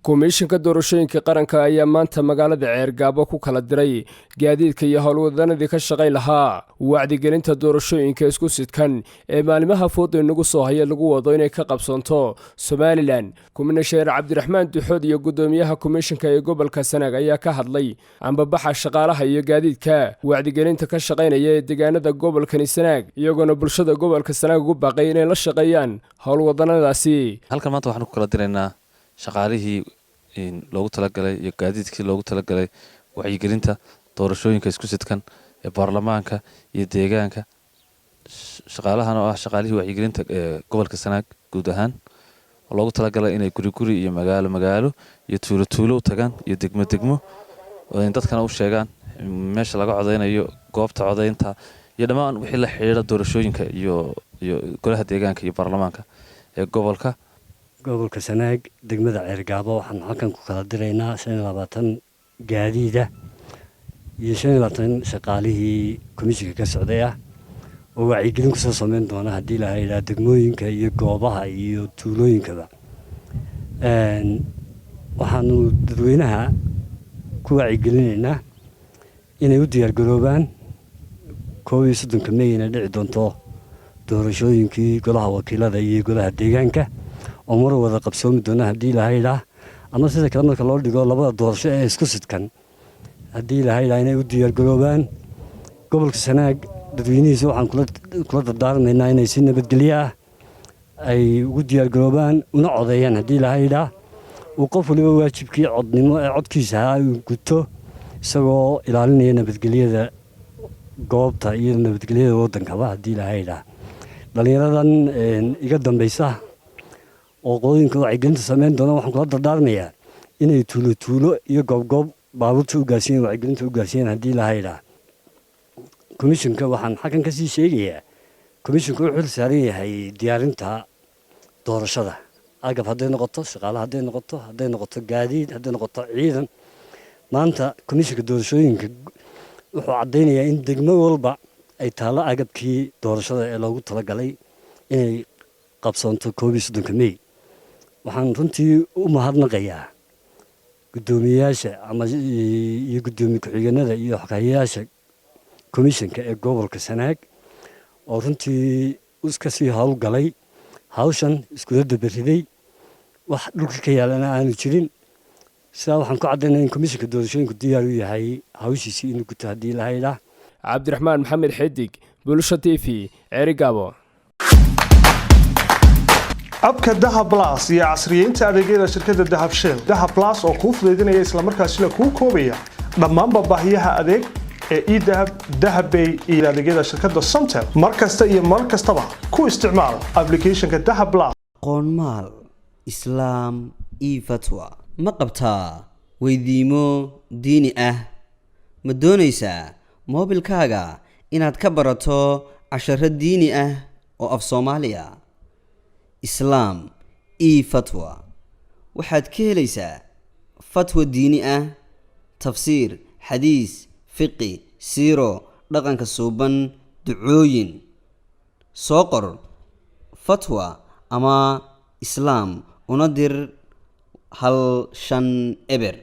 Komishanka doorashooyinka qaranka ayaa maanta magaalada Ceergaabo ku kala diray gaadiidka iyo howlwadanadii ka shaqay lahaa wacdigelinta doorashooyinka isku sidkan ee maalimaha foodo inagu soo haya lagu wado inay ka qabsanto Somaliland. Komishaneer Cabdiraxmaan Duxood iyo gudoomiyaha komishanka ee gobolka Sanaag ayaa ka hadlay ambabaxa shaqaalaha iyo gaadiidka wacdigelinta ka shaqaynaya ee deegaanada gobolka Sanaag iyagoo bulshada gobolka Sanaag ugu baaqay inay la shaqeeyaan howlwadanadaasi. Halkan maanta waxaan ku kala diraynaa shaqaalihii loogu talagalay iyo gaadiidkii loogu talagalay wacyigelinta doorashooyinka isku sidkan ee baarlamaanka iyo deegaanka. Shaqaalahan oo ah shaqaalihii wacyigelinta ee gobolka Sanaag guud ahaan oo loogu talagalay inay guri iyo magaalo iyo tuulo tagaan iyo degmo oo dadkana u sheegaan meesha laga codeynayo, goobta codeynta iyo dhammaan wixii la xiriira doorashooyinka iyo golaha deegaanka iyo baarlamaanka ee gobolka Sanaag degmada Ceergaabo. Waxaan halkan ku kala diraynaa 25 gaadiida iyo 25 shaqaalihii komishanka ka socday oo wacyigelin ku soo sameyn doona hadii la hay'adaha degmooyinka iyo goobaha iyo tuulooyinkaba. Waxaanu dadweynaha ku wacyigelinaynaa inay u diyaar garoobaan 31 May inay dhici doonto doorashooyinkii golaha wakiilada iyo golaha deegaanka oo mar wada qabsoomi doona hadii la hay'adaha ama sida kale marka loo dhigo labada doorasho ee isku sidkan hadii la hay'adaha inay u diyaar garoobaan. Gobolka Sanaag dadweynihiisa waxaan kula dardaarmaynaa inay si nabadgelyo ay ugu diyaar garoobaan una codeeyaan hadii la hay'adaha uu qof waliba waajibkii codnimo ee codkiisa uu guto isagoo ilaalinaya nabadgelyada goobta iyo nabadgelyada wadankaba hadii la hay'adaha. Dhalinyaradan iga dambaysa oo qooyinka wacyigelinta sameyn doona waxaan kula dardaarmayaa inay tuulo iyo goob baabuurta u gaarsiiyaan wacyigelinta u gaarsiiyaan hadii la hay'adaha. Komishanka waxaan xakan ka sii sheegayaa komishanku wuxuu saaran yahay diyaarinta doorashada agab haday noqoto shaqaalaha haday noqoto gaadiid haday noqoto ciidan. Maanta komishanka doorashooyinka wuxuu cadeynayaa in degmo walba ay taalo agabkii doorashada ee loogu talagalay inay qabsanto 31 May. Waxaan runtii u mahadnaqayaa gudoomiyaasha iyo gudoomiye ku-xigeenada iyo xoghayaasha komishanka ee gobolka Sanaag oo runtii iska sii hawlgalay hawshan isku dabariday wax dhulka ka yaalana aanu jirin. Sidaa waxaan ku cadeynayaa in komishanka doorashooyinku diyaar u yahay hawshiisa inuu guto hadii la hay'adaha. Cabdiraxmaan Maxamed Xidig, Bulsho TV, Ceergaabo. abka Dahab Plus iyo casriyeynta adeegyada shirkadda Dahab Shell. Dahab Plus oo kuu fududeynaya isla markaasina kuu koobaya dhammaan baahiyaha adeeg ee eDahab, Dahabbay iyo adeegyada shirkadda Somtel. Markasta iyo mar kastaba ku isticmaal applicationka Dahab Plus. Qoonmaal Islaam Fatwa ma qabtaa weydiimo diini ah ma doonaysaa moobilkaaga inaad ka barato casharo diini ah oo af Soomaaliya Islam Fatwa waxaad ka helaysaa fatwa diini ah tafsiir xadiis fiqi siiro dhaqanka suuban ducooyin soo qor fatwa ama Islam una dir hal shan eber